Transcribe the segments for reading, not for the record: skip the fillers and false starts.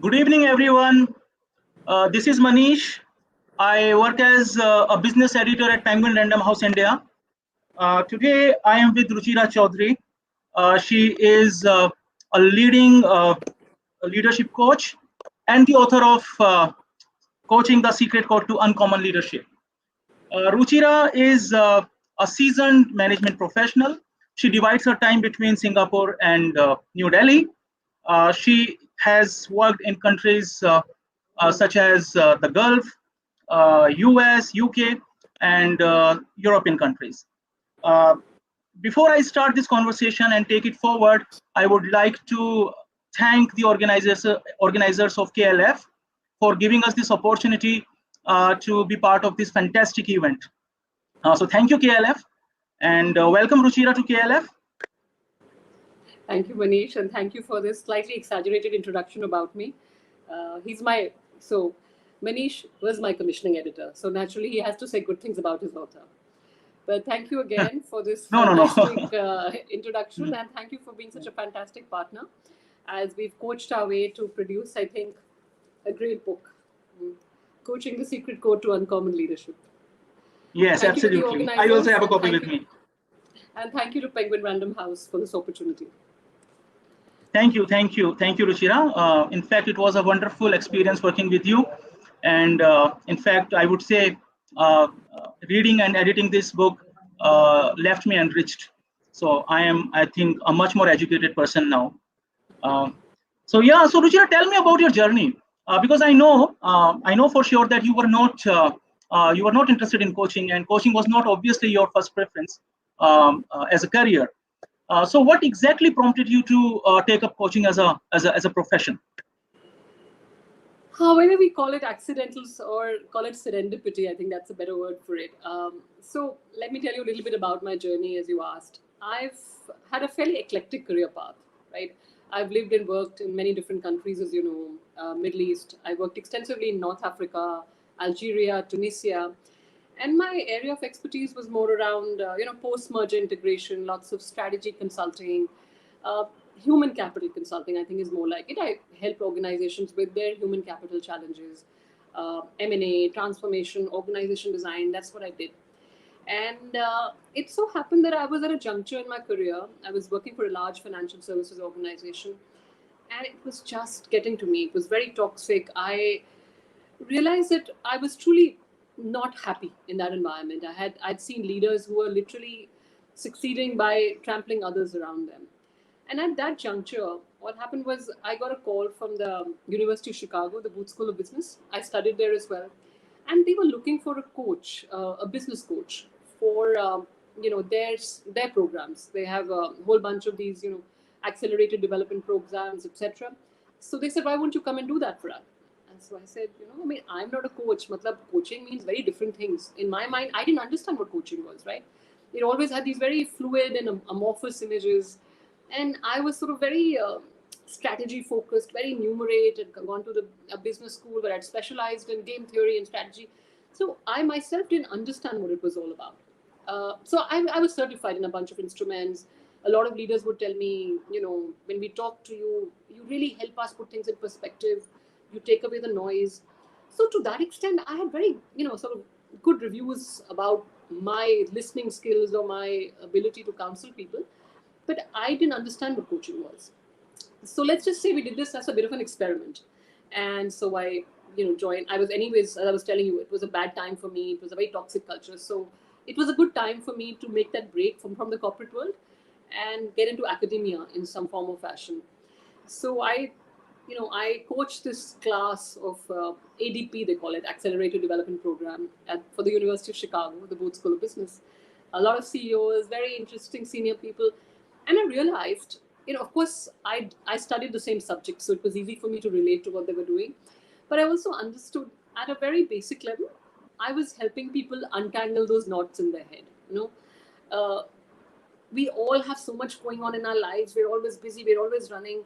Good evening, everyone. This is Manish. I work as a business editor at Penguin Random House India. Today, I am with Ruchira Chaudhary. She is a leading leadership coach and the author of Coaching the Secret Code to Uncommon Leadership. Ruchira is a seasoned management professional. She divides her time between Singapore and New Delhi. She has worked in countries such as the Gulf, US, UK, and European countries. Uh, Before I start this conversation and take it forward, I would like to thank the organizers of KLF for giving us this opportunity to be part of this fantastic event. So thank you, KLF, and welcome Ruchira to KLF. Thank you, Manish, and thank you for this slightly exaggerated introduction about me. Manish was my commissioning editor, so naturally he has to say good things about his author. But thank you again for this No. fantastic introduction, and thank you for being such a fantastic partner as we've coached our way to produce, I think, a great book, Coaching the Secret Code to Uncommon Leadership. Yes, Thank you to the absolutely. I organizers, also have a and copy thank with you- me. And thank you to Penguin Random House for this opportunity. Thank you, Ruchira. In fact, it was a wonderful experience working with you. And in fact, I would say reading and editing this book left me enriched. So I am, I think, a much more educated person now. So yeah, so Ruchira, tell me about your journey, because I know for sure that you were not interested in coaching, and coaching was not obviously your first preference as a career. So what exactly prompted you to take up coaching as a profession? Whether we call it accidentals or call it serendipity, I think that's a better word for it. So let me tell you a little bit about my journey, as you asked. I've had a fairly eclectic career path, right? I've lived and worked in many different countries, as you know, Middle East. I worked extensively in North Africa, Algeria, Tunisia, and my area of expertise was more around, post-merger integration, lots of strategy consulting, uh, human capital consulting. I think is more like it. I help organizations with their human capital challenges, M&A, transformation, organization design. That's what I did. And it so happened that I was at a juncture in my career. I was working for a large financial services organization, and it was just getting to me. It was very toxic. I realized that I was truly not happy in that environment. I'd seen leaders who were literally succeeding by trampling others around them. And at that juncture, what happened was I got a call from the University of Chicago, the Booth School of Business. I studied there as well, and they were looking for a coach, a business coach for their programs. They have a whole bunch of these accelerated development programs, etc. So they said, why won't you come and do that for us? And so I said, I mean, I'm not a coach. Matlab, coaching means very different things. In my mind, I didn't understand what coaching was, right? It always had these very fluid and amorphous images. And I was sort of very strategy focused, very numerate, and gone to a business school where I'd specialized in game theory and strategy. So I myself didn't understand what it was all about. So I was certified in a bunch of instruments. A lot of leaders would tell me, when we talk to you, you really help us put things in perspective. You take away the noise. So to that extent, I had very, sort of good reviews about my listening skills or my ability to counsel people. But I didn't understand what coaching was. So let's just say we did this as a bit of an experiment. And so I, joined. I was anyways, as I was telling you, it was a bad time for me. It was a very toxic culture. So it was a good time for me to make that break from the corporate world and get into academia in some form or fashion. So I coached this class of ADP, they call it, Accelerated Development Program, for the University of Chicago, the Booth School of Business. A lot of CEOs, very interesting senior people. And I realized, of course, I studied the same subject, so it was easy for me to relate to what they were doing. But I also understood at a very basic level, I was helping people untangle those knots in their head. Uh, we all have so much going on in our lives. We're always busy. We're always running.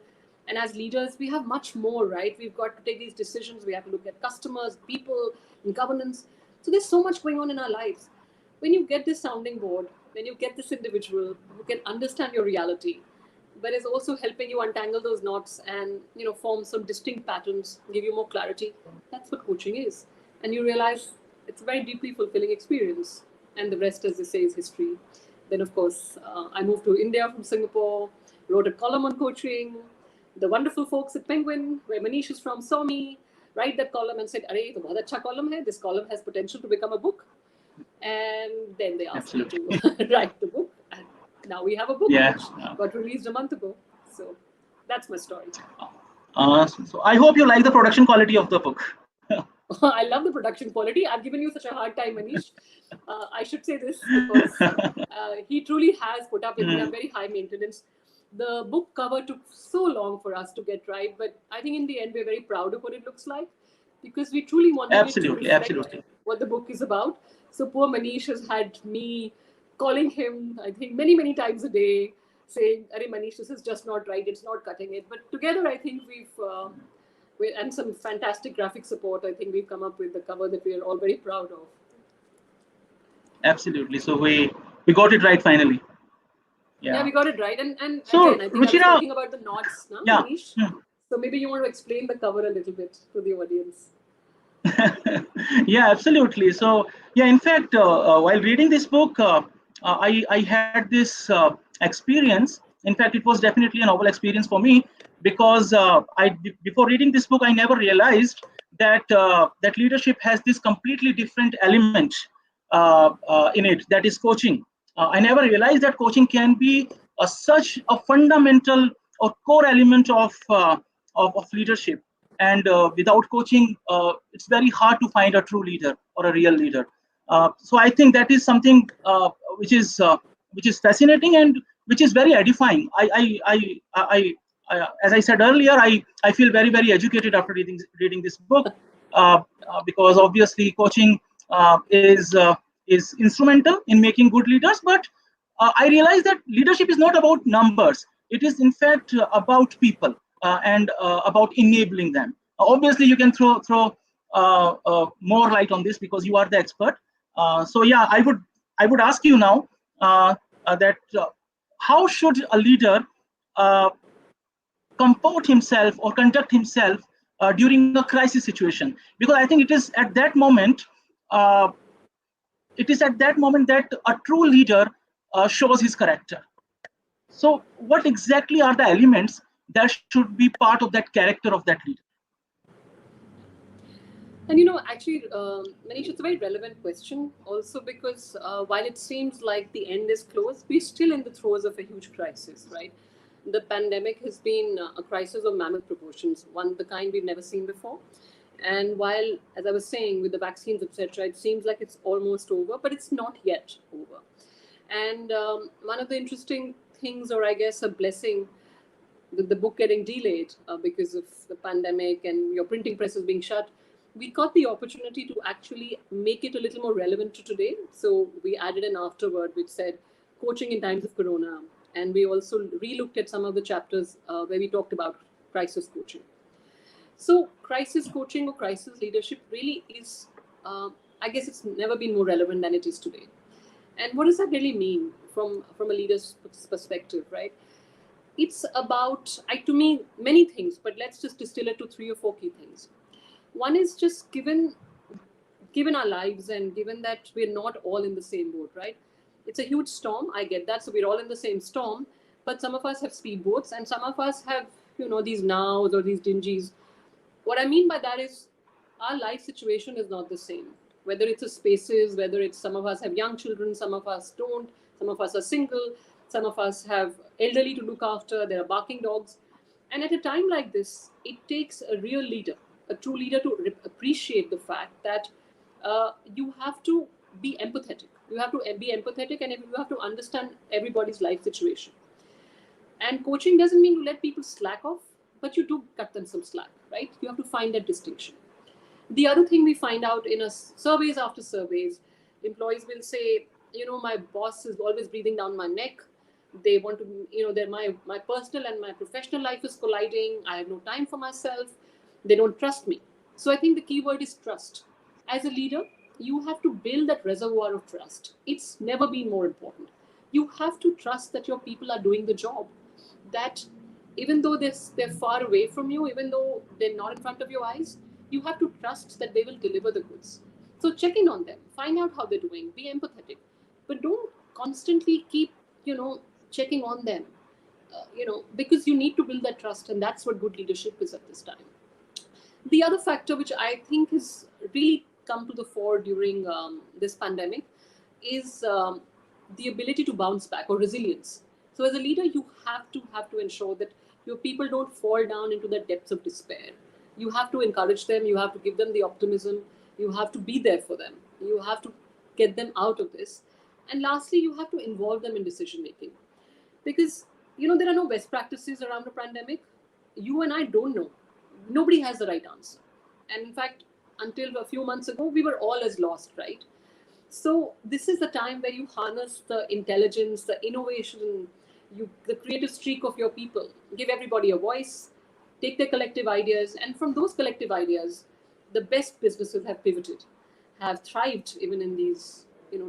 And as leaders, we have much more, right? We've got to take these decisions. We have to look at customers, people, and governance. So there's so much going on in our lives. When you get this sounding board, when you get this individual who can understand your reality, but is also helping you untangle those knots and form some distinct patterns, give you more clarity. That's what coaching is, and you realize it's a very deeply fulfilling experience. And the rest, as they say, is history. Then, of course, I moved to India from Singapore, wrote a column on coaching. The wonderful folks at Penguin, where Manish is from, saw me write that column and said, "Arey, ये तो बहुत अच्छा column है. This column has potential to become a book." And then they asked me to write the book, and now we have a book which got released a month ago. So that's my story. So I hope you like the production quality of the book. I love the production quality. I've given you such a hard time, Manish. I should say this because he truly has put up with me. I'm very high maintenance. The book cover took so long for us to get right, but I think in the end we're very proud of what it looks like, because we truly wanted it to reflect what the book is about. So poor Manish has had me calling him, I think, many times a day, saying, "Arey Manish, this is just not right. It's not cutting it." But together, I think and some fantastic graphic support, I think we've come up with the cover that we are all very proud of. Absolutely. So we got it right finally. Yeah, we got it right. And so, again, I think Ruchira, I was talking about the knots now, Manish. So maybe you want to explain the cover a little bit to the audience. Yeah, absolutely. So yeah, in fact, while reading this book, I had this experience. In fact, it was definitely a novel experience for me, because before reading this book, I never realized that that leadership has this completely different element in it, that is coaching. I never realized that coaching can be such a fundamental or core element of leadership. And without coaching, it's very hard to find a true leader or a real leader. So I think that is something which is fascinating and which is very edifying. As I said earlier, I feel very educated after reading this book, because obviously coaching is instrumental in making good leaders. But I realize that leadership is not about numbers. It is in fact about people and about enabling them. Obviously, you can throw more light on this because you are the expert. So yeah, I would ask you now that how should a leader comport himself or conduct himself during a crisis situation? Because I think it is at that moment that a true leader shows his character. So what exactly are the elements that should be part of that character of that leader? And actually, Manish, it's a very relevant question also, because while it seems like the end is close, we're still in the throes of a huge crisis, right? The pandemic has been a crisis of mammoth proportions, one of the kind we've never seen before. And while, as I was saying, with the vaccines, etc., it seems like it's almost over, but it's not yet over. And one of the interesting things, or I guess a blessing, with the book getting delayed because of the pandemic and your printing presses being shut, we got the opportunity to actually make it a little more relevant to today. So we added an afterword which said coaching in times of corona. And we also re-looked at some of the chapters where we talked about crisis coaching. So crisis coaching or crisis leadership really is, I guess it's never been more relevant than it is today. And what does that really mean from a leader's perspective, right? It's about, to me, many things, but let's just distill it to 3 or 4 key things. One is just given our lives and given that we're not all in the same boat, right? It's a huge storm, I get that. So we're all in the same storm, but some of us have speedboats and some of us have, these nows or these dingies. What I mean by that is our life situation is not the same. Whether it's a spaces, whether it's some of us have young children, some of us don't, some of us are single, some of us have elderly to look after, there are barking dogs. And at a time like this, it takes a real leader, a true leader, to appreciate the fact that you have to be empathetic. You have to be empathetic and you have to understand everybody's life situation. And coaching doesn't mean to let people slack off, but you do cut them some slack, right? You have to find that distinction. The other thing we find out in surveys after surveys, employees will say, my boss is always breathing down my neck. They want to, my personal and my professional life is colliding. I have no time for myself. They don't trust me. So I think the key word is trust. As a leader, you have to build that reservoir of trust. It's never been more important. You have to trust that your people are doing the job. that even though they're far away from you, even though they're not in front of your eyes, you have to trust that they will deliver the goods. So check in on them, find out how they're doing, be empathetic, but don't constantly keep, checking on them, because you need to build that trust, and that's what good leadership is at this time. The other factor which I think has really come to the fore during this pandemic is the ability to bounce back, or resilience. So as a leader, you have to ensure that your people don't fall down into the depths of despair. You have to encourage them. You have to give them the optimism. You have to be there for them. You have to get them out of this. And lastly, you have to involve them in decision making, because there are no best practices around the pandemic. You and I don't know. Nobody has the right answer. And in fact, until a few months ago, we were all as lost, right? So this is the time where you harness the intelligence, the innovation, the creative streak of your people. Give everybody a voice, take their collective ideas, and from those collective ideas, the best businesses have pivoted, have thrived even in these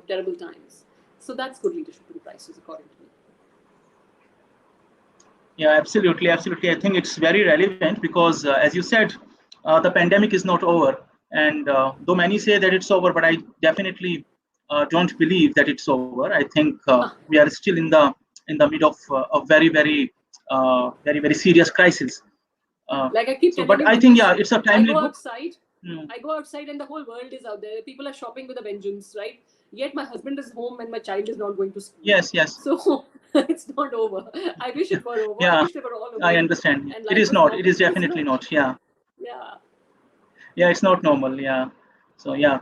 terrible times. So that's good leadership in crisis, according to me. Yeah, absolutely, absolutely. I think it's very relevant because, as you said, the pandemic is not over, and though many say that it's over, but I definitely don't believe that it's over. I think we are still in the mid of a very serious crisis. Like I keep So, telling but you, I think Manish, it's a I timely go book. outside, Hmm. I go outside, and the whole world is out there. People are shopping with a vengeance, right? Yet my husband is home and my child is not going to school. Yes, yes. So it's not over. I wish it were over. I Yeah, wish they were all I away understand. and It life is was not. It normal. is But it's definitely not. not. Yeah. Yeah. Yeah, it's not normal. Yeah. So yeah.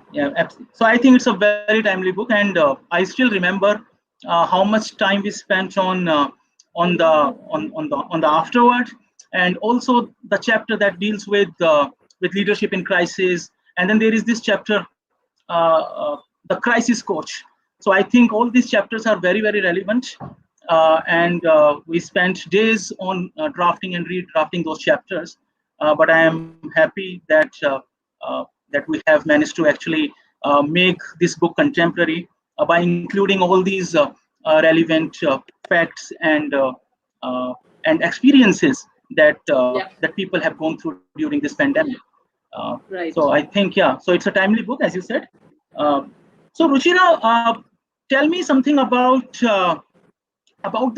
So I think it's a very timely book, and I still remember how much time we spent on the afterward, and also the chapter that deals with leadership in crisis, and then there is this chapter, the crisis coach. So I think all these chapters are very relevant, and we spent days on drafting and redrafting those chapters. But I am happy that we have managed to actually make this book contemporary by including all these relevant facts uh, and experiences Yeah. that people have gone through during this pandemic. So Right. I think, yeah. So it's a timely book, as you said. Um, so Ruchira, tell me something about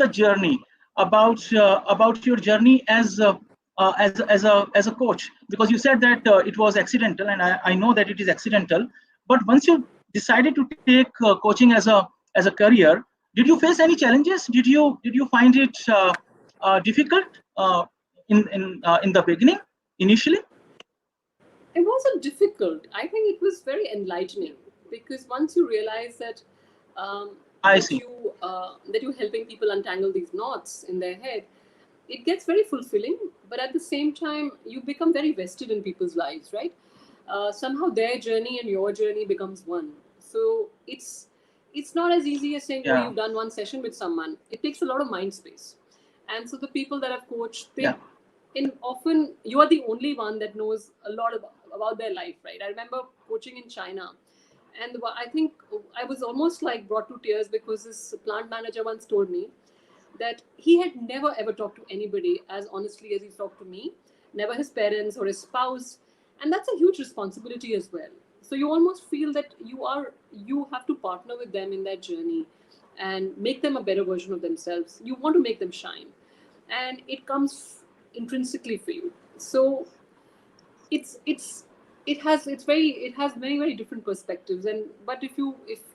the journey, about your journey as a coach, because you said that it was accidental, and I know that it is accidental. But once you decided to take coaching as a career, did you face any challenges? Did you find it difficult in the beginning, initially? It wasn't difficult. I think it was very enlightening, because once you realize that I see. that you're helping people untangle these knots in their head, it gets very fulfilling. But at the same time, you become very vested in people's lives, right? Somehow their journey and your journey becomes one. So it's not as easy as saying, oh, Yeah, you've done one session with someone. It takes a lot of mind space. And so the people that I've coached, yeah, they in often you are the only one that knows a lot about their life, right? I remember coaching in China, and I think I was almost like brought to tears, because this plant manager once told me that he had never ever talked to anybody as honestly as he talked to me, never his parents or his spouse. And that's a huge responsibility as well. So you almost feel that you have to partner with them in that journey and make them a better version of themselves. You want to make them shine, and it comes intrinsically for you. So it's it has many different perspectives. And but if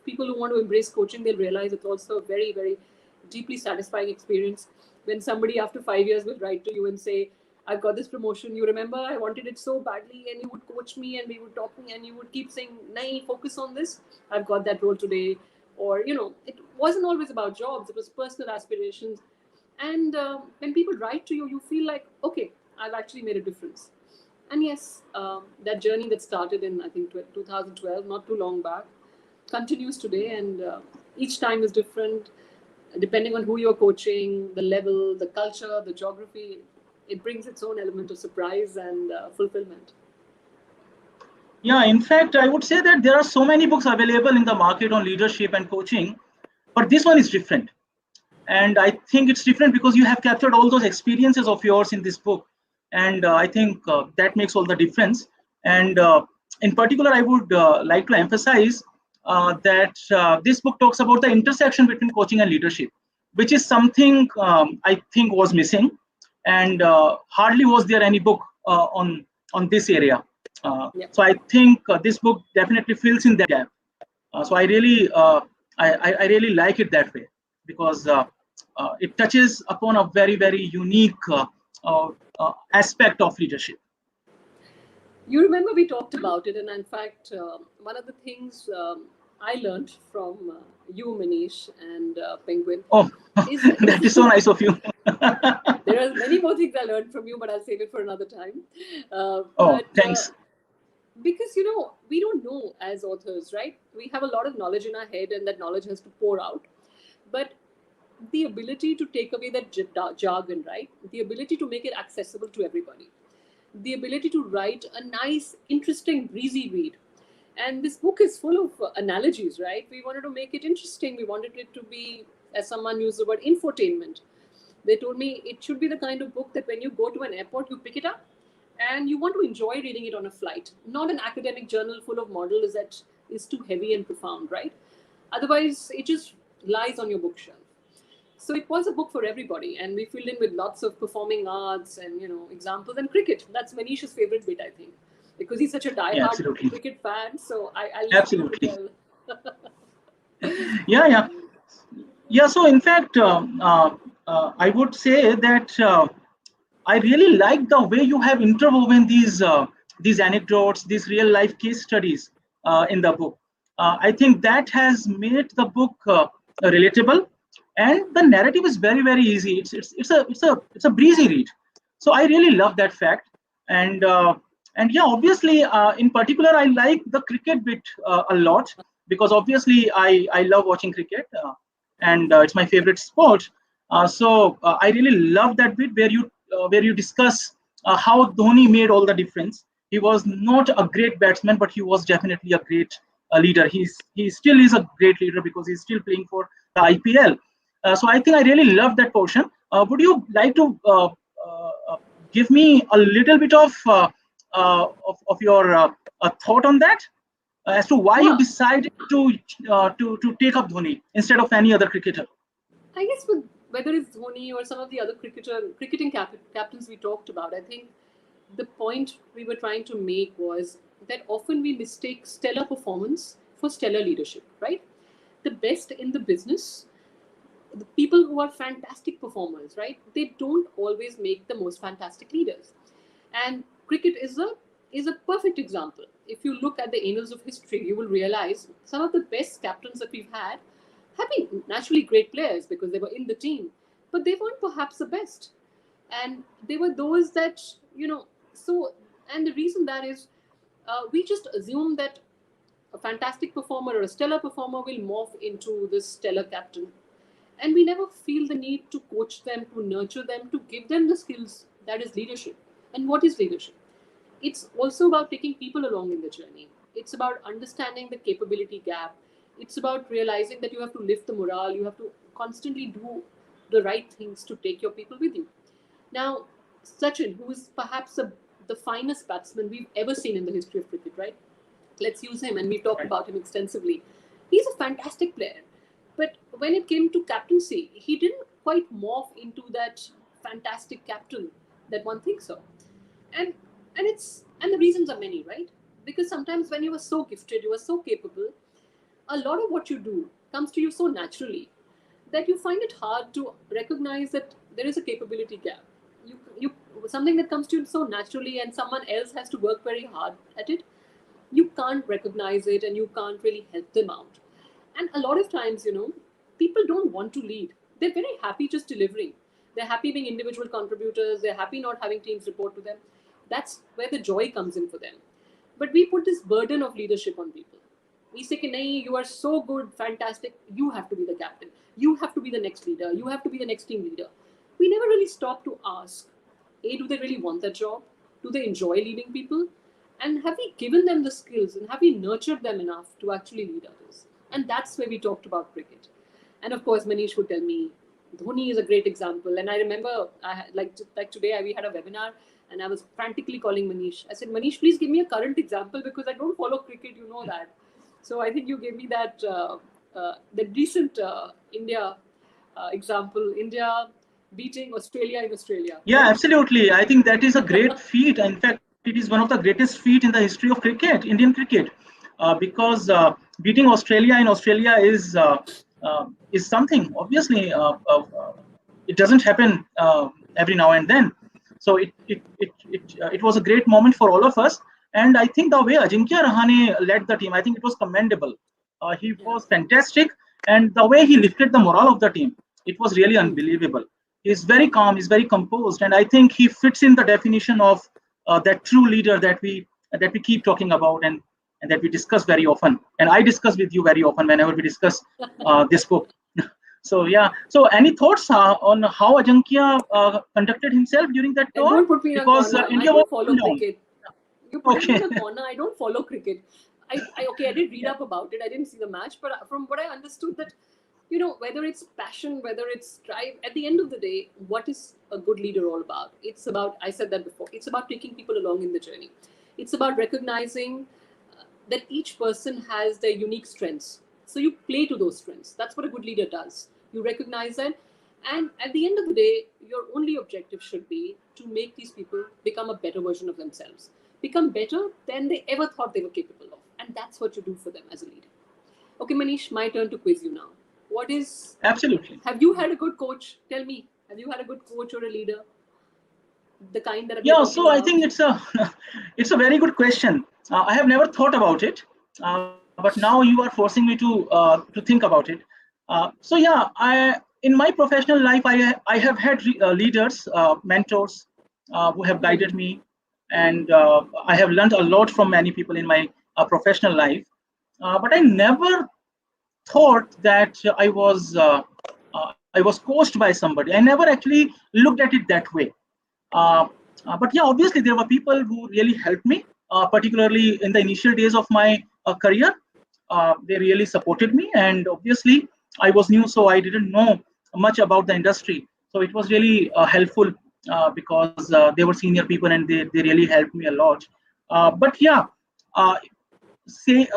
people who want to embrace coaching, they'll realize it's also a very deeply satisfying experience when somebody after 5 years will write to you and say, I've got this promotion, you remember I wanted it so badly, and you would coach me and we would talk, and you would keep saying, nay, focus on this, I've got that role today. Or it wasn't always about jobs, it was personal aspirations. And when people write to you, you feel like, okay, I've actually made a difference. And yes, that journey that started in, I think, 2012, not too long back, continues today. And each time is different, depending on who you're coaching, the level, the culture, the geography. It brings its own element of surprise and fulfillment. yeah. In fact, I would say that there are so many books available in the market on leadership and coaching, but this one is different. And I think it's different because you have captured all those experiences of yours in this book, and I think that makes all the difference. And in particular, I would like to emphasize that this book talks about the intersection between coaching and leadership, which is something I think was missing, and hardly was there any book on this area. Yeah. So I think this book definitely fills in that gap. So I really like it that way, because it touches upon a very unique aspect of leadership. You remember we talked about it, and in fact, one of the things I learned from you, Manish, and Penguin Oh, is that is so nice of you. there are many more things I learned from you, but I'll save it for another time. Oh, But thanks. because we don't know as authors, right? We have a lot of knowledge in our head, and that knowledge has to pour out. But the ability to take away that jargon, right? The ability to make it accessible to everybody, the ability to write a nice, interesting, breezy read. And this book is full of analogies, right? We wanted to make it interesting. We wanted it to be, as someone used the word, infotainment. They told me it should be the kind of book that when you go to an airport, you pick it up and you want to enjoy reading it on a flight, not an academic journal full of models that is too heavy and profound, right? Otherwise, it just lies on your bookshelf. So it was a book for everybody, and we filled in with lots of performing arts and examples, and cricket. That's Manish's favorite bit, I think, because he's such a Yeah, die-hard absolutely. cricket fan. So I'll leave you to Absolutely. tell. Yeah. Yeah. So in fact, I would say that I really like the way you have interwoven these anecdotes, these real life case studies in the book. I think that has made the book relatable, and the narrative is very easy. It's a breezy read. So I really love that fact, and yeah, obviously, in particular, I like the cricket bit a lot, because obviously I love watching cricket, and it's my favorite sport. So I really love that bit where you discuss how Dhoni made all the difference. He was not a great batsman, but he was definitely a great leader. He still is a great leader because he's still playing for the IPL. So I think I really love that portion. Would you like to give me a little bit of your thought on that, as to why you Yeah, decided to take up Dhoni instead of any other cricketer? I guess with whether it's Dhoni or some of the other cricketing captains we talked about, I think the point we were trying to make was that often we mistake stellar performance for stellar leadership, right? The best in the business, the people who are fantastic performers, right? They don't always make the most fantastic leaders. And cricket is a perfect example. If you look at the annals of history, you will realize some of the best captains that we've had have been naturally great players because they were in the team, but they weren't perhaps the best. And they were those that, so, and the reason that is, we just assume that a fantastic performer or a stellar performer will morph into this stellar captain. And we never feel the need to coach them, to nurture them, to give them the skills that is leadership. And what is leadership? It's also about taking people along in the journey. It's about understanding the capability gap. It's about realizing that you have to lift the morale, you have to constantly do the right things to take your people with you. Now, Sachin, who is perhaps the finest batsman we've ever seen in the history of cricket, right? Let's use him, and we talked Right. about him extensively. He's a fantastic player, but when it came to captaincy, he didn't quite morph into that fantastic captain that one thinks of. And and it's and the reasons are many, right? Because sometimes when you are so gifted, you are so capable, a lot of what you do comes to you so naturally that you find it hard to recognize that there is a capability gap. You something that comes to you so naturally and someone else has to work very hard at it, you can't recognize it and you can't really help them out. And a lot of times, people don't want to lead. They're very happy just delivering. They're happy being individual contributors. They're happy not having teams report to them. That's where the joy comes in for them. But we put this burden of leadership on people. We say, nahi, you are so good, fantastic. You have to be the captain. You have to be the next leader. You have to be the next team leader. We never really stop to ask, A, do they really want that job? Do they enjoy leading people? And have we given them the skills and have we nurtured them enough to actually lead others? And that's where we talked about cricket. And of course, Manish would tell me Dhoni is a great example. And I remember, like today, we had a webinar, and I was frantically calling Manish. I said, Manish, please give me a current example because I don't follow cricket. You know that. So I think you gave me that the recent India example. India beating Australia in Australia, Yeah, right? absolutely. I think that is a great feat. In fact, it is one of the greatest feat in the history of cricket, Indian cricket, because beating Australia in Australia is something. Obviously, it doesn't happen every now and then. So it was a great moment for all of us. And I think the way Ajinkya Rahane led the team, I think it was commendable. He Yeah. was fantastic, and the way he lifted the morale of the team, it was really Hmm. unbelievable. He's very calm, he's very composed, and I think he fits in the definition of that true leader that we keep talking about, and that we discuss very often. And I discuss with you very often whenever we discuss this book. So yeah. So any thoughts on how Ajankya conducted himself during that And tour? don't put me in a Because corner. I India was don't follow down. cricket. You're putting me in Okay. a corner. I don't follow cricket. Okay, I did read up about it. I didn't see the match, but from what I understood, that whether it's passion, whether it's drive, at the end of the day, what is a good leader all about? It's about, I said that before, it's about taking people along in the journey. It's about recognizing that each person has their unique strengths. So you play to those strengths. That's what a good leader does. You recognize that. And at the end of the day, your only objective should be to make these people become a better version of themselves, become better than they ever thought they were capable of. And that's what you do for them as a leader. Okay, Manish, my turn to quiz you now. What is, Absolutely. have you had a good coach? Tell me, have you had a good coach or a leader? The kind that we are Yeah, talking so I think about? it's a it's a very good question. I have never thought about it, but now you are forcing me to think about it. So yeah, I in my professional life I have had leaders, mentors who have guided Hmm. me, and I have learned a lot from many people in my professional life. But I never thought that I was coached by somebody. I never actually looked at it that way. Uh, but yeah, obviously there were people who really helped me, particularly in the initial days of my career. They really supported me, and obviously I was new, so I didn't know much about the industry. So it was really helpful because they were senior people and they really helped me a lot. But yeah, uh, say,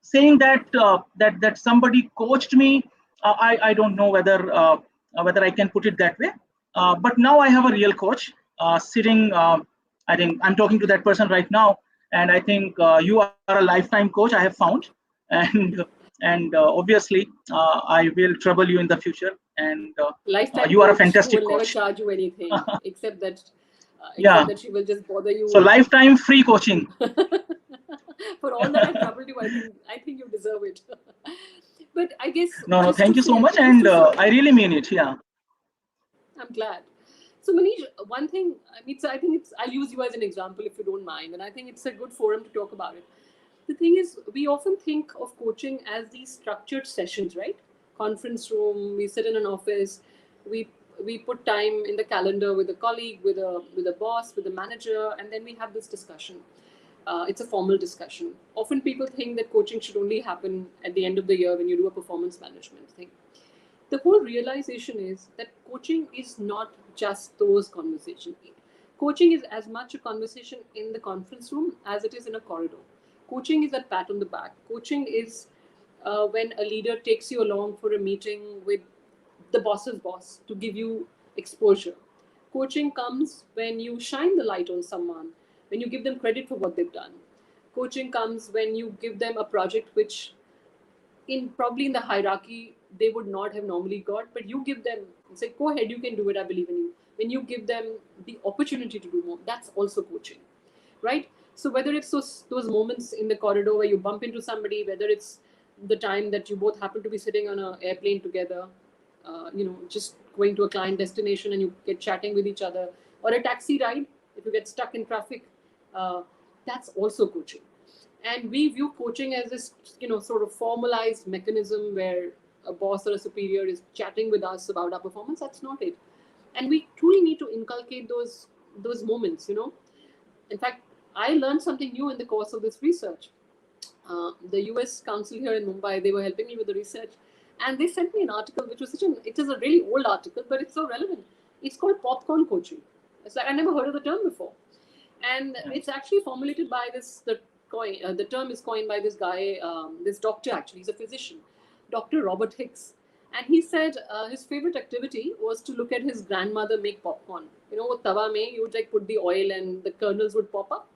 saying that somebody coached me, I don't know whether I can put it that way. But now I have a real coach sitting. I think I'm talking to that person right now, and I think you are a lifetime coach. I have found, and obviously I will trouble you in the future, and Lifetime you are a coach who fantastic will never coach. charge you anything, except Yeah, that she will just bother so you. lifetime free coaching. For all that I troubled you, I think you deserve it. But I guess, No, no, just to thank you so say, much, just and to say, I really mean it. Yeah. I'm glad. So Manish, one thing, I think it's, I'll use you as an example if you don't mind, and I think it's a good forum to talk about it. The thing is, we often think of coaching as these structured sessions, right? Conference room, we sit in an office, we we put time in the calendar with a colleague, with a boss, with a manager, and then we have this discussion. It's a formal discussion. Often people think that coaching should only happen at the end of the year when you do a performance management thing. The whole realization is that coaching is not just those conversations. Coaching is as much a conversation in the conference room as it is in a corridor. Coaching is that pat on the back. Coaching is when a leader takes you along for a meeting with the boss's boss to give you exposure. Coaching comes when you shine the light on someone, when you give them credit for what they've done. Coaching comes when you give them a project which in probably in the hierarchy they would not have normally got, but you give them, say, go ahead, you can do it, I believe in you. When you give them the opportunity to do more, that's also coaching, right? So whether it's those moments in the corridor where you bump into somebody, whether it's the time that you both happen to be sitting on an airplane together, just going to a client destination and you get chatting with each other, or a taxi ride if you get stuck in traffic, uh, that's also coaching. And we view coaching as this sort of formalized mechanism where a boss or a superior is chatting with us about our performance. That's not it. And we truly need to inculcate those moments. In fact, I learned something new in the course of this research. The US council here in Mumbai, they were helping me with the research. And they sent me an article, which was it is a really old article, but it's so relevant. It's called popcorn coaching. It's like I never heard of the term before, and it's actually formulated by the term is coined by this guy, this doctor actually. He's a physician, Dr. Robert Hicks, and he said his favorite activity was to look at his grandmother make popcorn. You know, tawa mein you would like put the oil and the kernels would pop up.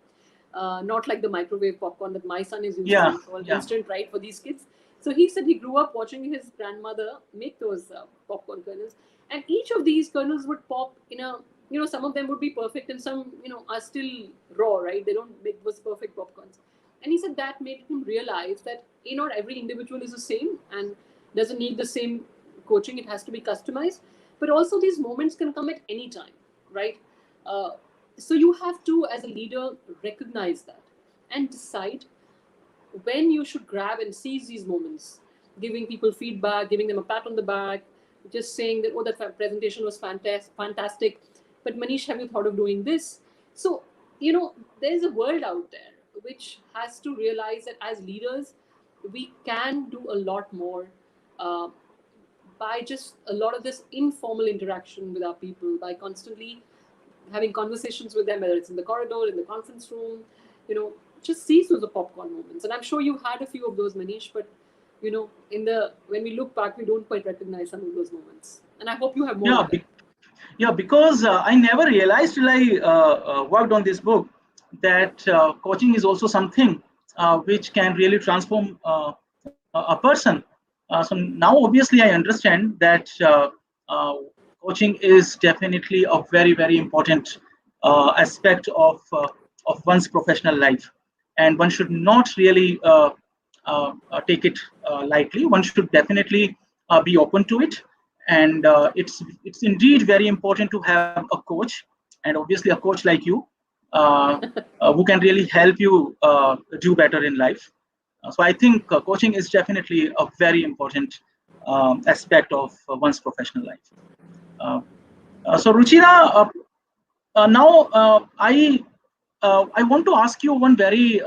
Not like the microwave popcorn that my son is used to. Yeah, It's all yeah. instant, right, for these kids. So he said he grew up watching his grandmother make those popcorn kernels, and each of these kernels would pop in a, some of them would be perfect and some, are still raw, right? They don't make those perfect popcorns. And he said that made him realize that not every individual is the same and doesn't need the same coaching. It has to be customized, but also these moments can come at any time, right? Uh, so you have to, as a leader, recognize that and decide when you should grab and seize these moments, giving people feedback, giving them a pat on the back, just saying that, oh, that presentation was fantastic. But Manish, have you thought of doing this? So, there's a world out there which has to realize that as leaders, we can do a lot more uh, by just a lot of this informal interaction with our people, by constantly having conversations with them, whether it's in the corridor, in the conference room, just seize those popcorn moments. And I'm sure you had a few of those, Manish, but when we look back, we don't quite recognize some of those moments. And I hope you have more Yeah, of them. yeah, because I never realized till I worked on this book that coaching is also something which can really transform a person. So now, obviously, I understand that uh, coaching is definitely a very, very important aspect of one's professional life, and one should not really take it lightly. One should definitely be open to it, and it's indeed very important to have a coach, and obviously a coach like you, uh, who can really help you do better in life. So I think coaching is definitely a very important aspect of one's professional life. Uh, so Ruchira, now I want to ask you one very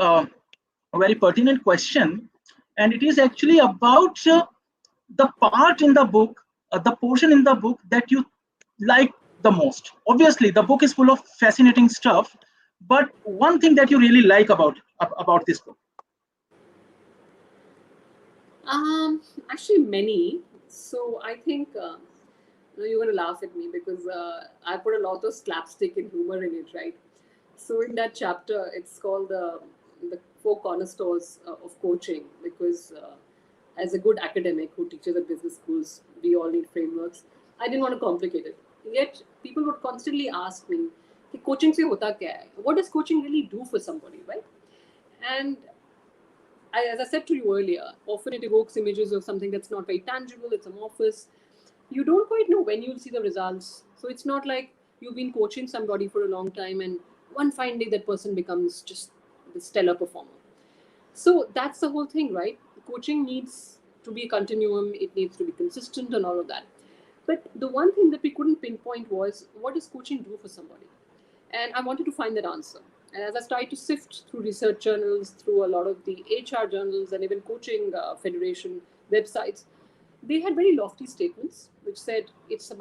pertinent question, and it is actually about the part in the book, the portion in the book that you like the most. Obviously, the book is full of fascinating stuff, but one thing that you really like about this book. Um, Actually, many. So I think you're going to laugh at me because I put a lot of slapstick and humor in it, right? So in that chapter, it's called the four cornerstones of coaching because as a good academic who teaches at business schools, we all need frameworks. I didn't want to complicate it. Yet people would constantly ask me, कि coaching से होता क्या है? What does coaching really do for somebody, right? And as I said to you earlier, often it evokes images of something that's not very tangible, it's amorphous. You don't quite know when you'll see the results. So it's not like you've been coaching somebody for a long time and one fine day that person becomes just the stellar performer. So that's the whole thing, right? Coaching needs to be a continuum, it needs to be consistent and all of that. But the one thing that we couldn't pinpoint was what does coaching do for somebody? And I wanted to find that answer. And as I started to sift through research journals, through a lot of the HR journals, and even coaching federation websites, they had very lofty statements which said it's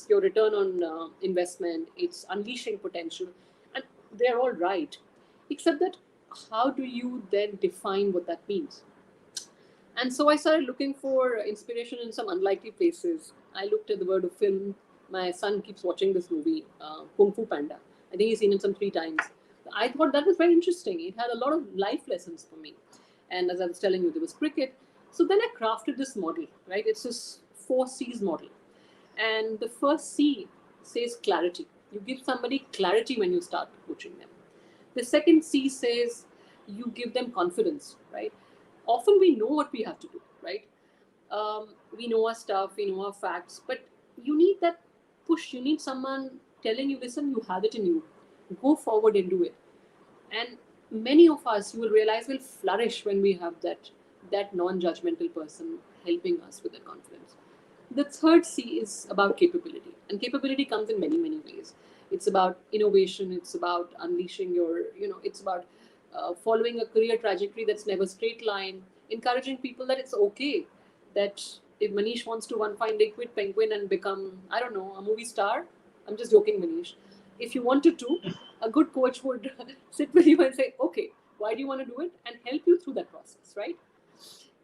your return on investment, it's unleashing potential, and they're all right. Except that, how do you then define what that means? And so I started looking for inspiration in some unlikely places. I looked at the world of film. My son keeps watching this movie, Kung Fu Panda. I think he's seen it some 3 times. I thought that was very interesting. It had a lot of life lessons for me. And as I was telling you, there was cricket. So then I crafted this model, right? It's this 4 C's model. And the first C says clarity. You give somebody clarity when you start coaching them. The second C says you give them confidence, right? Often we know what we have to do, right? We know our stuff, we know our facts, but you need that push. You need someone telling you, listen, you have it in you. Go forward and do it. And many of us, you will realize, will flourish when we have that non-judgmental person helping us with that confidence. The third C is about capability, and capability comes in many ways. It's about innovation, it's about unleashing it's about following a career trajectory that's never straight line, encouraging people that it's okay that if Manish wants to one fine day quit Penguin and become, I don't know, a movie star, I'm just joking, Manish. If you wanted to, a good coach would sit with you and say, okay, why do you want to do it? And help you through that process, right?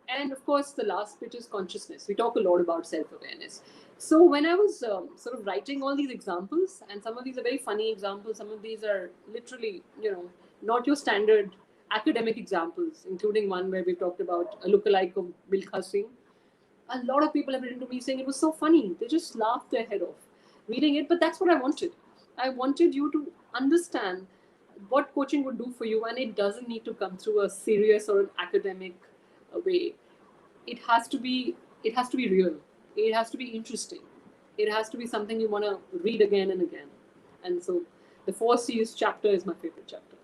And of course, the last bit is consciousness. We talk a lot about self awareness. So, when I was sort of writing all these examples, and some of these are very funny examples, some of these are literally, not your standard academic examples, including one where we talked about a lookalike of Milkha Singh. A lot of people have written to me saying it was so funny. They just laughed their head off reading it, but that's what I wanted. I wanted you to understand what coaching would do for you, and it doesn't need to come through a serious or an academic way. It has to be. It has to be real. It has to be interesting. It has to be something you want to read again and again. And so, the 4C's chapter is my favorite chapter.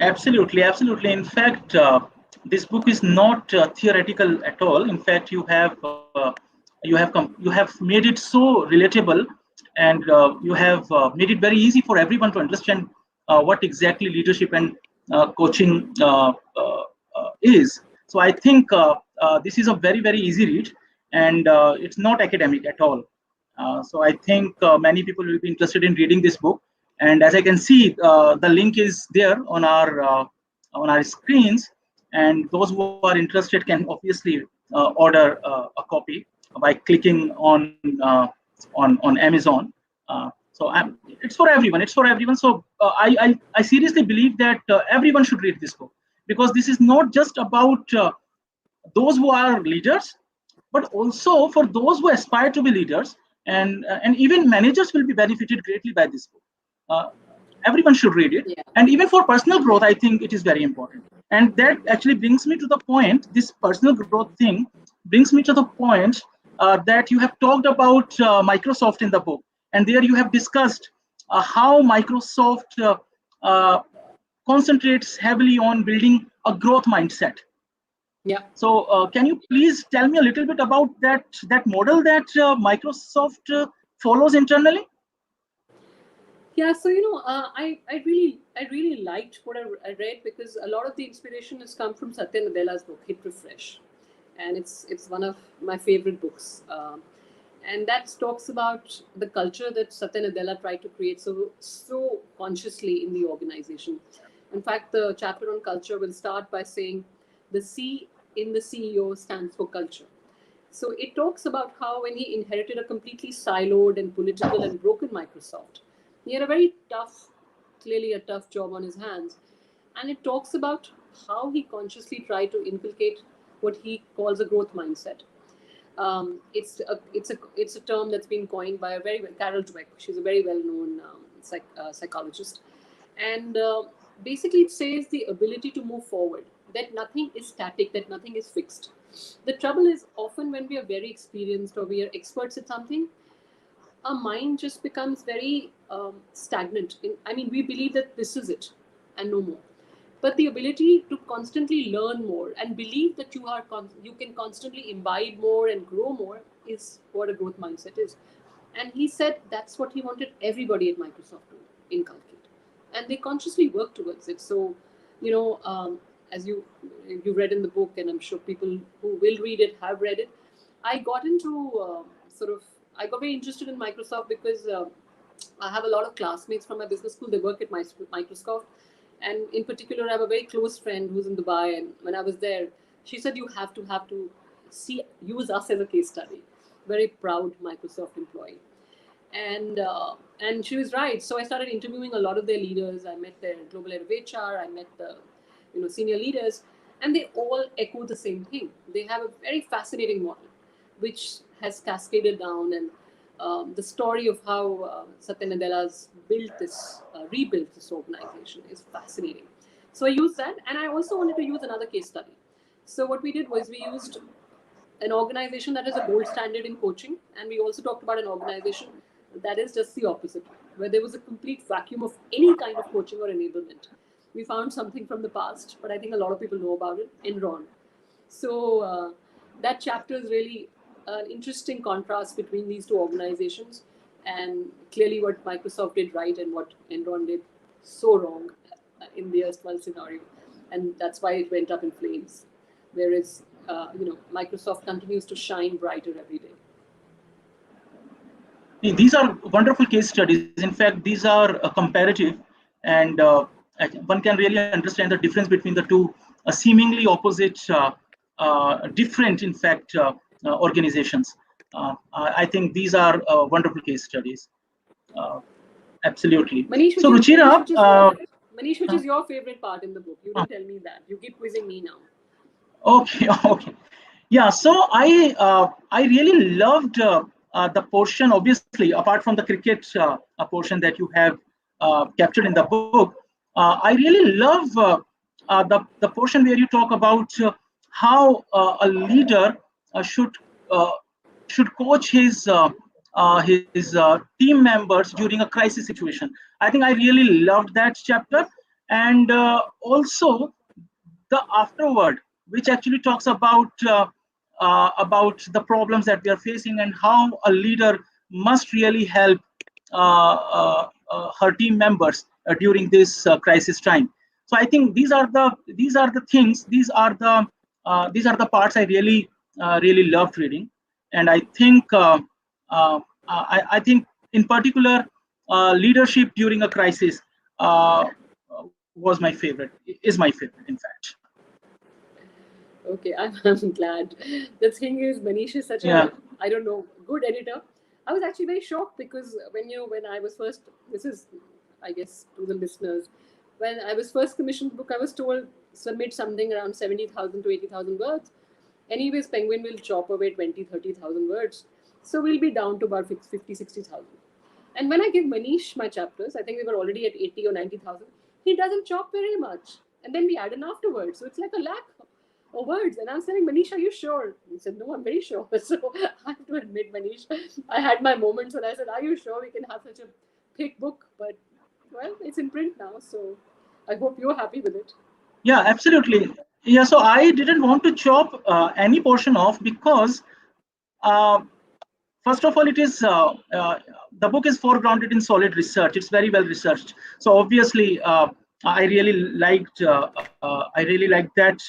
Absolutely, absolutely. In fact, this book is not theoretical at all. In fact, you have made it so relatable, and you have made it very easy for everyone to understand what exactly leadership and coaching is. So I think this is a very easy read, and it's not academic at all. So I think many people will be interested in reading this book. And as I can see, the link is there on our screens, and those who are interested can obviously order a copy by clicking on Amazon. It's for everyone. It's for everyone. So I seriously believe that everyone should read this book, because this is not just about those who are leaders, but also for those who aspire to be leaders, and even managers will be benefited greatly by this book. Uh, Everyone should read it, Yeah. and even for personal growth, I think it is very important. And that actually brings me to the point. This personal growth thing brings me to the point that you have talked about Microsoft in the book, and there you have discussed how Microsoft uh, concentrates heavily on building a growth mindset. Yeah. So, can you please tell me a little bit about that model that Microsoft follows internally? Yeah, so I really liked what I read, because a lot of the inspiration has come from Satya Nadella's book Hit Refresh, and it's one of my favorite books. And that talks about the culture that Satya Nadella tried to create so consciously in the organization. In fact, the chapter on culture will start by saying the C in the CEO stands for culture. So it talks about how when he inherited a completely siloed and political and broken Microsoft, he had a very tough, clearly a tough job on his hands. And it talks about how he consciously tried to inculcate what he calls a growth mindset. It's a term that's been coined by a very Carol Dweck. She's a very well known psychologist, and basically it says the ability to move forward. That nothing is static. That nothing is fixed. The trouble is often when we are very experienced or we are experts at something, our mind just becomes very stagnant. I mean, we believe that this is it and no more. But the ability to constantly learn more and believe that you can constantly imbibe more and grow more is what a growth mindset is. And he said that's what he wanted everybody at Microsoft to inculcate, and they consciously work towards it. So, you know, as you read in the book, and I'm sure people who will read it have read it. I got into I got very interested in Microsoft because I have a lot of classmates from my business school. They work at Microsoft, and in particular, I have a very close friend who's in Dubai. And when I was there, she said you have to use us as a case study. Very proud Microsoft employee, and she was right. So I started interviewing a lot of their leaders. I met their global head of HR. I met the senior leaders, and they all echo the same thing. They have a very fascinating model, which has cascaded down, and the story of how Satya Nadella's rebuilt this organization is fascinating. So I used that, and I also wanted to use another case study. So what we did was we used an organization that is a gold standard in coaching, and we also talked about an organization that is just the opposite, where there was a complete vacuum of any kind of coaching or enablement. We found something from the past, but I think a lot of people know about it, Enron. So that chapter is really an interesting contrast between these two organizations, and clearly what Microsoft did right and what Enron did so wrong in the erstwhile scenario, and that's why it went up in flames. Whereas Microsoft continues to shine brighter every day. These are wonderful case studies. In fact, these are comparative, and one can really understand the difference between the two seemingly opposite, different, in fact, organizations. I think these are wonderful case studies. Absolutely. So, Ruchira, Manish, which is your favorite part in the book? You didn't tell me that. You keep quizzing me now. Okay, okay. Yeah, so I really loved the portion, obviously, apart from the cricket portion that you have captured in the book. I really love the portion where you talk about how a leader should uh, coach his team members during a crisis situation. I think I really loved that chapter, and also the afterword, which actually talks about the problems that we are facing and how a leader must really help her team members during this crisis time. So I think these are the things, these are the parts I really loved reading, and I think in particular leadership during a crisis was my favorite, is my favorite, in fact. Okay, I'm glad. The thing is, Manish is such Yeah. a, I don't know, good editor. I was actually very shocked because when I was first, this is, I guess, to the listeners, when I was first commissioned the book, I was told submit something around 70,000 to 80,000 words. Anyways, Penguin will chop away 20, 30,000 words. So we'll be down to about 50, 60,000. And when I give Manish my chapters, I think we were already at 80 or 90,000, he doesn't chop very much. And then we add in afterwards. So it's like a lakh of words. And I'm saying, Manish, are you sure? He said, no, I'm very sure. So I have to admit, Manish, I had my moments when I said, are you sure we can have such a thick book? But, well, it's in print now. So I hope you're happy with it. Yeah, absolutely. Yeah, so I didn't want to chop any portion off because, uh, first of all, the book is foregrounded in solid research. It's very well researched. So obviously, I really liked that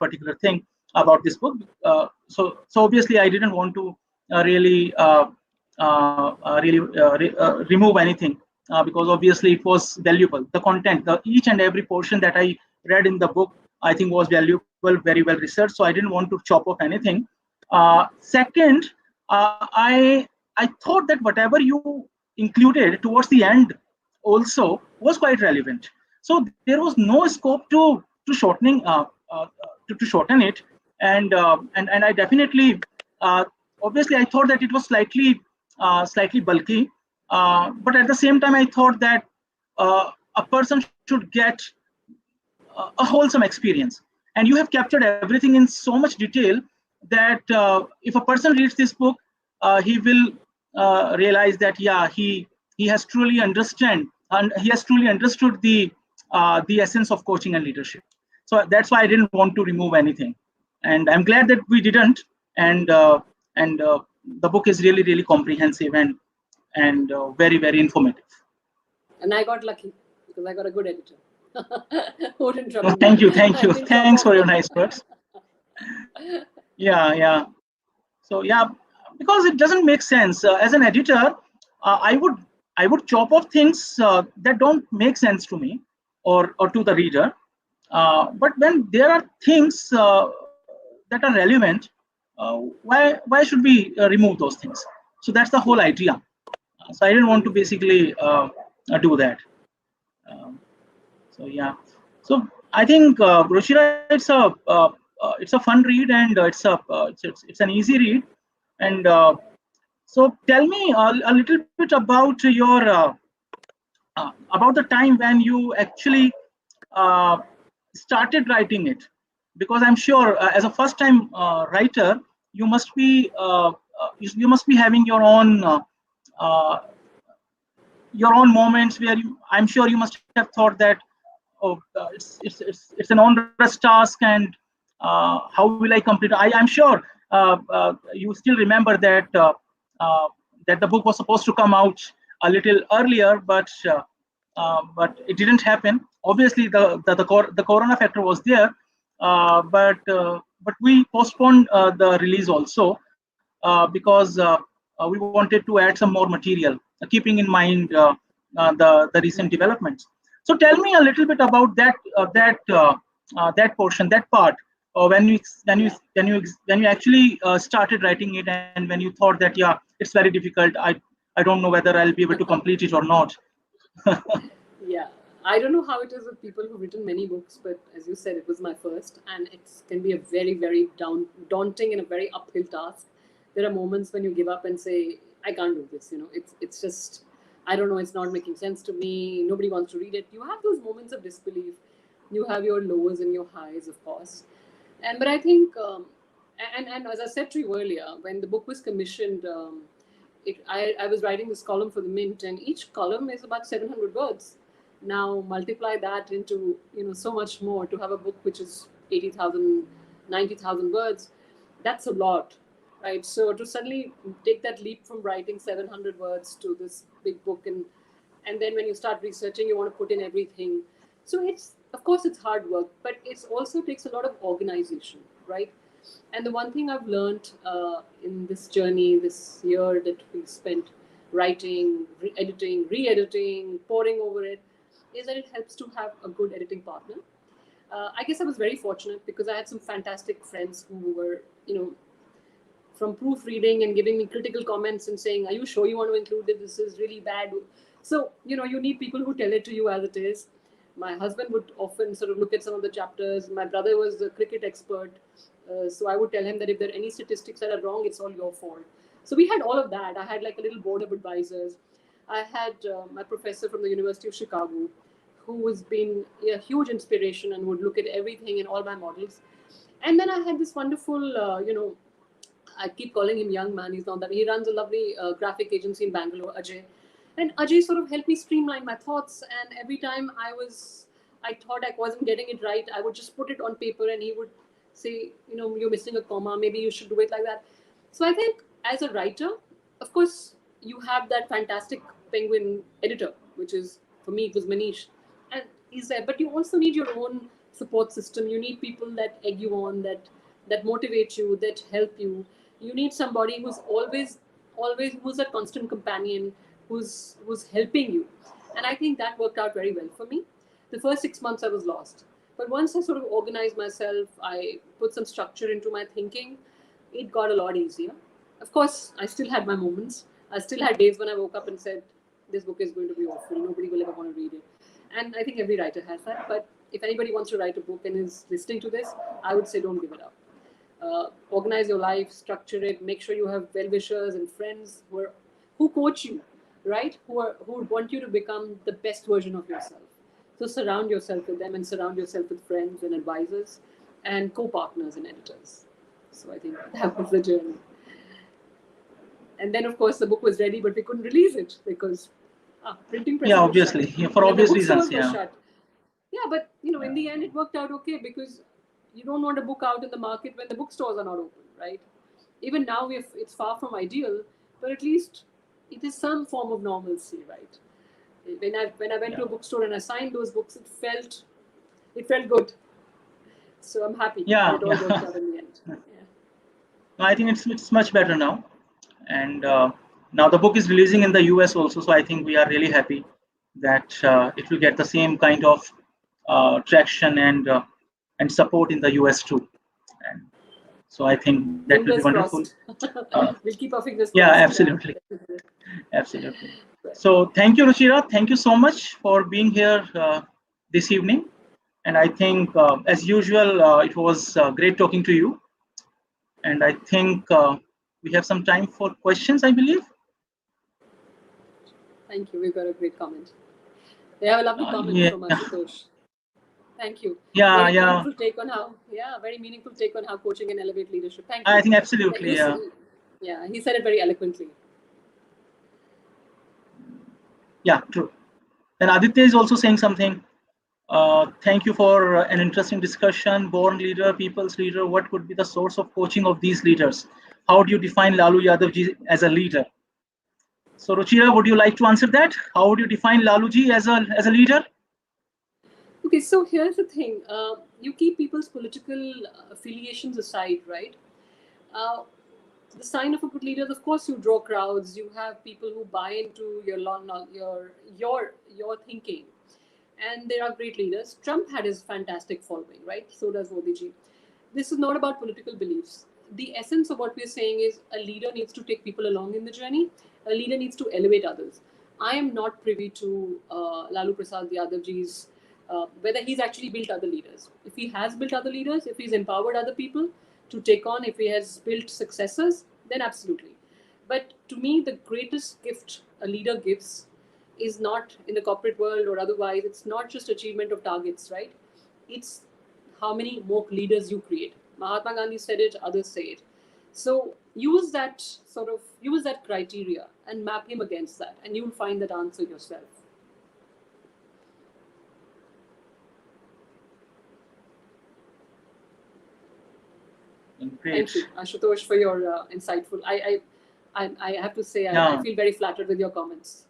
particular thing about this book. So obviously, I didn't want to remove anything because obviously it was valuable. The content, each and every portion that I read in the book, I think was valuable, very well researched. So I didn't want to chop off anything. Second, I thought that whatever you included towards the end also was quite relevant. So there was no scope to shortening to shorten it, and I definitely uh, obviously I thought that it was slightly bulky, but at the same time I thought that a person should get a wholesome experience, and you have captured everything in so much detail that if a person reads this book, he will realize that yeah, he has truly understand and he has truly understood the essence of coaching and leadership. So that's why I didn't want to remove anything, and I'm glad that we didn't. And the book is really comprehensive and very informative. And I got lucky because I got a good editor who didn't Oh, trouble me. thank you, thank I you, didn't chop thanks off for your things. nice words. Yeah. So yeah, because it doesn't make sense as an editor. I would chop off things that don't make sense to me or to the reader. But when there are things that are relevant, why should we remove those things? So that's the whole idea. So I didn't want to basically do that. Um, so yeah. So I think Ruchira, it's a fun read, and it's an easy read. And so tell me a little bit about the time when you actually uh, started writing it, because I'm sure as a first time writer you must be having uh, your own moments where I'm sure you must have thought that, oh, it's an onerous task, and how will I complete? I'm sure you still remember uh, that the book was supposed to come out a little earlier, but it didn't happen. Obviously, the corona factor was there, but we postponed the release also because we wanted to add some more material, keeping in mind the recent developments. So tell me a little bit about that portion, that part, Yeah. when you actually started writing it, and when you thought that yeah, it's very difficult. I don't know whether I'll be able to complete it or not. Yeah, I don't know how it is with people who've written many books, but as you said, it was my first, and it can be a very, very daunting and a very uphill task. There are moments when you give up and say, "I can't do this." You know, it's just, I don't know, it's not making sense to me. Nobody wants to read it. You have those moments of disbelief. You have your lows and your highs, of course, and but I think, and as I said to you earlier, when the book was commissioned. I was writing this column for the Mint, and each column is about 700 words. Now multiply that into so much more to have a book which is 80,000, 90,000 words. That's a lot, right? So to suddenly take that leap from writing 700 words to this big book, and then when you start researching, you want to put in everything. So it's, of course, it's hard work, but it also takes a lot of organization, right? And the one thing I've learned in this journey, this year that we spent writing, editing, re-editing, poring over it, is that it helps to have a good editing partner. I guess I was very fortunate because I had some fantastic friends who were, from proofreading and giving me critical comments and saying, "Are you sure you want to include it? This is really bad." So, you need people who tell it to you as it is. My husband would often sort of look at some of the chapters. My brother was a cricket expert. So I would tell him that if there are any statistics that are wrong, it's all your fault. So we had all of that. I had like a little board of advisors. I had my professor from the University of Chicago, who has been a huge inspiration and would look at everything in all my models. And then I had this wonderful, I keep calling him young man. He's not that. He runs a lovely graphic agency in Bangalore, Ajay. And Ajay sort of helped me streamline my thoughts. And every time I thought I wasn't getting it right, I would just put it on paper, and he would say, you're missing a comma. Maybe you should do it like that. So I think as a writer, of course, you have that fantastic penguin editor, which is, for me, it was Manish, and he's there. But you also need your own support system. You need people that egg you on, that motivate you, that help you. You need somebody who's always who's a constant companion, who's helping you. And I think that worked out very well for me. The first 6 months I was lost. But once I sort of organized myself, I put some structure into my thinking, it got a lot easier. Of course, I still had my moments. I still had days when I woke up and said, "This book is going to be awful. Nobody will ever want to read it." And I think every writer has that. But if anybody wants to write a book and is listening to this, I would say don't give it up. Organize your life, structure it, make sure you have well-wishers and friends who coach you, right? Who want you to become the best version of yourself. So surround yourself with them, and surround yourself with friends and advisors and co-partners and editors. So I think that was the journey. And then, of course, the book was ready, but we couldn't release it because printing Yeah, presses were shut, obviously, yeah, for and then the obvious reasons. bookstores were Yeah. shut. Yeah, but in Yeah. the end, it worked out okay because you don't want a book out in the market when the bookstores are not open, right? Even now, if it's far from ideal, but at least it is some form of normalcy, right? When I went to Yeah. a bookstore and I signed those books, it felt good. So I'm happy that Yeah. it all worked Yeah. out in the end. Yeah. I think it's much better now, and now the book is releasing in the US also. So I think we are really happy that it will get the same kind of traction and support in the US too. And so I think that will be Fingers wonderful. crossed. Uh, We'll keep our fingers yeah, crossed. Yeah. absolutely, absolutely. So thank you, Ruchira. Thank you so much for being here this evening. And I think, as usual, it was great talking to you. And I think we have some time for questions, I believe. Thank you. We got a great comment. We have a lovely comment Yeah, from Ashutosh. Thank you. yeah, Very yeah. meaningful take on how, yeah, very meaningful take on how coaching can elevate leadership. Thank I you. think Yeah, absolutely. Yeah, yeah, he said it very eloquently. yeah, true. And Aditya is also saying something. Thank you for an interesting discussion. Born leader, people's leader. What could be the source of coaching of these leaders? How do you define Lalu Yadav ji as a leader? So, Ruchira, would you like to answer that? How would you define Lalu ji as a leader? Okay, so here's the thing. you keep people's political affiliations aside, right? Uh, the sign of a good leader is, of course, you draw crowds. You have people who buy into your thinking, and there are great leaders. Trump had his fantastic following, right? So does Modi ji. This is not about political beliefs. The essence of what we're saying is a leader needs to take people along in the journey. A leader needs to elevate others. I am not privy to Lalu Prasad Yadav ji's whether he's actually built other leaders. If he has built other leaders, if he's empowered other people to take on, if he has built successors, then absolutely. But to me, the greatest gift a leader gives is not in the corporate world or otherwise. It's not just achievement of targets, right? It's how many more leaders you create. Mahatma Gandhi said it, others say it. So use that criteria and map him against that, and you'll find that answer yourself. Great. Thank you, Ashutosh, for your insightful. I have to say, I feel very flattered with your comments.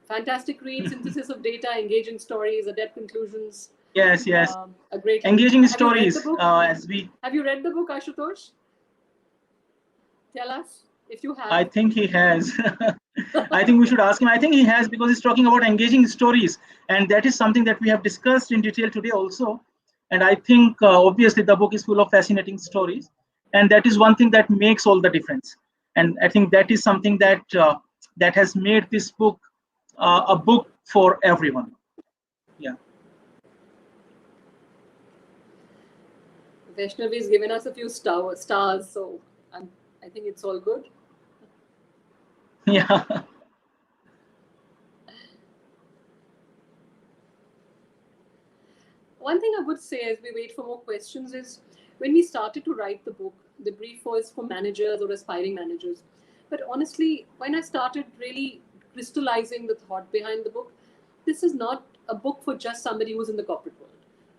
Fantastic read, synthesis of data, engaging stories, adept conclusions. Yes. A great engaging read. stories. Have you read the book, Ashutosh? Tell us if you have. I think he has. I think we should ask him. I think he has, because he's talking about engaging stories, and that is something that we have discussed in detail today also. And I think obviously the book is full of fascinating stories, and that is one thing that makes all the difference. And I think that is something that that has made this book a book for everyone. Yeah. Vaishnavi has given us a few stars, so I think it's all good. Yeah. One thing I would say as we wait for more questions is, when we started to write the book, the brief was for managers or aspiring managers. But honestly, when I started really crystallizing the thought behind the book, this is not a book for just somebody who's in the corporate world,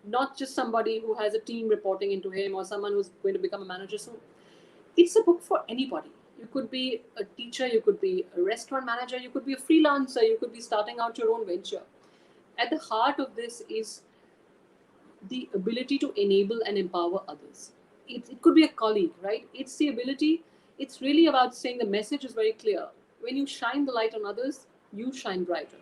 not just somebody who has a team reporting into him or someone who's going to become a manager. So it's a book for anybody. You could be a teacher, you could be a restaurant manager, you could be a freelancer, you could be starting out your own venture. At the heart of this is the ability to enable and empower others. It could be a colleague, right? It's the ability, it's really about saying the message is very clear. When you shine the light on others, you shine brighter.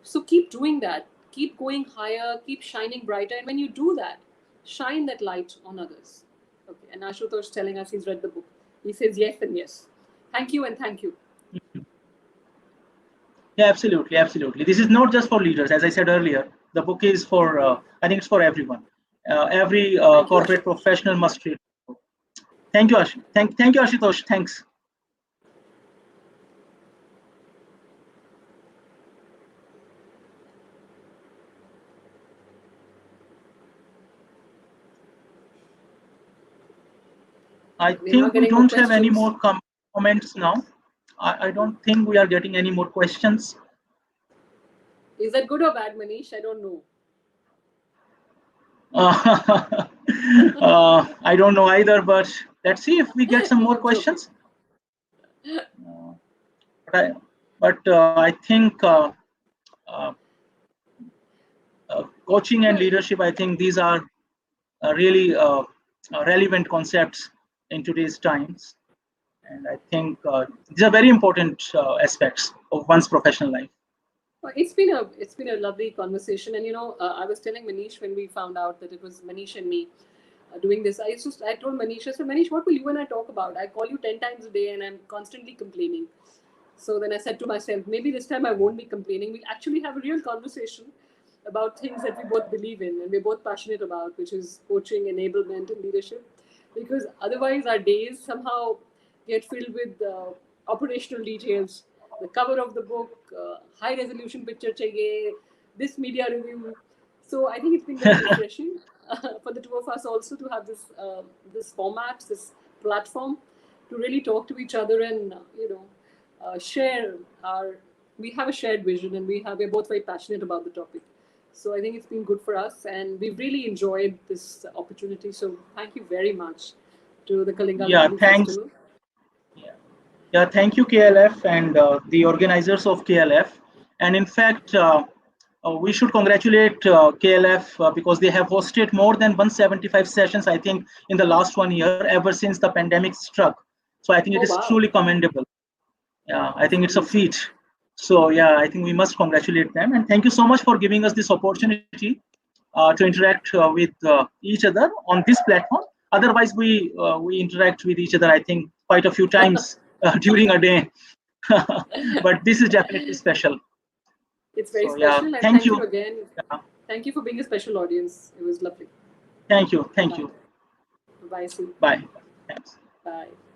So keep doing that. Keep going higher, keep shining brighter. And when you do that, shine that light on others. Okay. And Ashutosh telling us he's read the book. He says yes and yes. Thank you and thank you. Yeah, absolutely. This is not just for leaders. As I said earlier, the book is for, I think it's for everyone. Every corporate professional must read. Thank you, Thank you, Ashutosh. Thanks. I think we don't have any more comments now. I don't think we are getting any more questions. Is that good or bad, Manish? I don't know. I don't know either, but let's see if we get some more questions. But I think coaching and leadership, I think these are really relevant concepts in today's times. And I think these are very important aspects of one's professional life. It's been a lovely conversation, and I was telling Manish when we found out that it was Manish and me doing this. I told Manish, I said, Manish, what will you and I talk about? I call you 10 times a day, and I'm constantly complaining. So then I said to myself, maybe this time I won't be complaining. We'll actually have a real conversation about things that we both believe in and we're both passionate about, which is coaching, enablement, and leadership. Because otherwise, our days somehow get filled with operational details. The cover of the book, high resolution picture chahiye, this media review. So I think it's been very refreshing for the two of us also to have this format, this platform, to really talk to each other and share our. We have a shared vision, and we're both very passionate about the topic. So I think it's been good for us, and we've really enjoyed this opportunity. So thank you very much to the Kalinga. Yeah, thanks. Festival. Yeah, thank you, KLF, and the organizers of KLF. And in fact, we should congratulate KLF because they have hosted more than 175 sessions, I think, in the last 1 year, ever since the pandemic struck. So I think it Oh, is wow. truly commendable. Yeah, I think it's a feat. So yeah, I think we must congratulate them. And thank you so much for giving us this opportunity to interact with each other on this platform. Otherwise, we interact with each other, I think, quite a few times during a day. But this is definitely special. It's very So yeah, special, and thank thank you. you again. Yeah, Thank you for being a special audience. It was lovely. thank you. Thank Bye. you. Bye, Sue. Bye. Thanks. Bye.